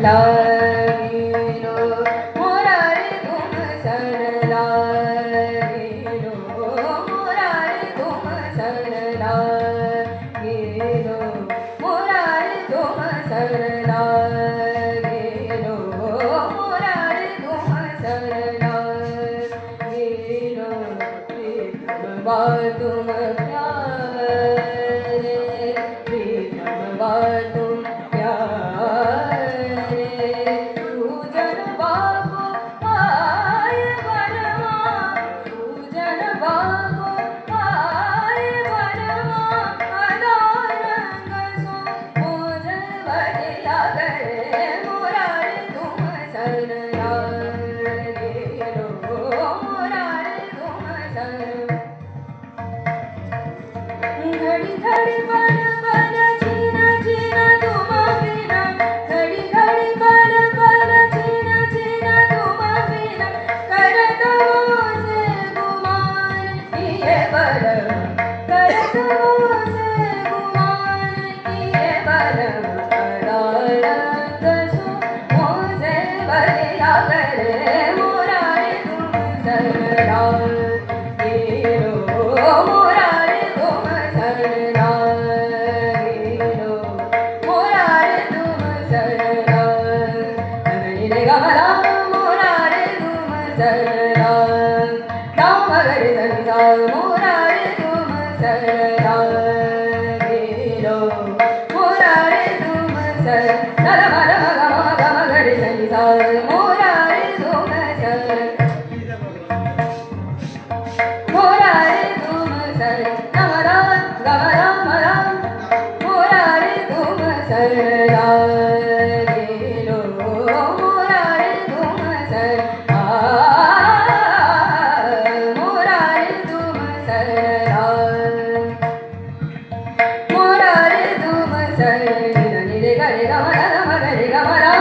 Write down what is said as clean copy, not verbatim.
लागेलो मुरारी तुम सन लागेलो मुरारी तुम सन लागेलो मुरारी तुम सन लागेलो मुरारी तुम सन लागेलो प्रीतम बा तुम प्यारे प्रीतम बा तुम प्यारे सूजन बाबू आय बनवा सूजन बाबू आय बनवा अदा रंग सो मोज बलिया गए मुरारी तुम सन लागेलो मुरारी तुम सन घड़ी घड़ी बन बन जीना जीना तुम बिना घड़ी घड़ी बन बन जीना जीना तुम बिना करत से गुमान किए बल करत से गुमान किए बल अदालत सो मोसे बलिया करे मुरारी तुम सन लागेलो मुरारी तुम सन लागेलो मुरारी तुम सन लागेलो रे गमला मुरारी तुम सन लागेलो मगरे सनि सा मुरारी तुम सन लागेलो मुरारी तुम सन नल मल मग मग मगरे सनि सा मुरारी तुम सन मुरारी तुम सन नमरा गमरा मरा मुरारी तुम सन लागेलो मुरारी तुम सन मुरारी तुम सन मुरारी तुम सन नि रे ग रे ग म ग म ग रे ग म रा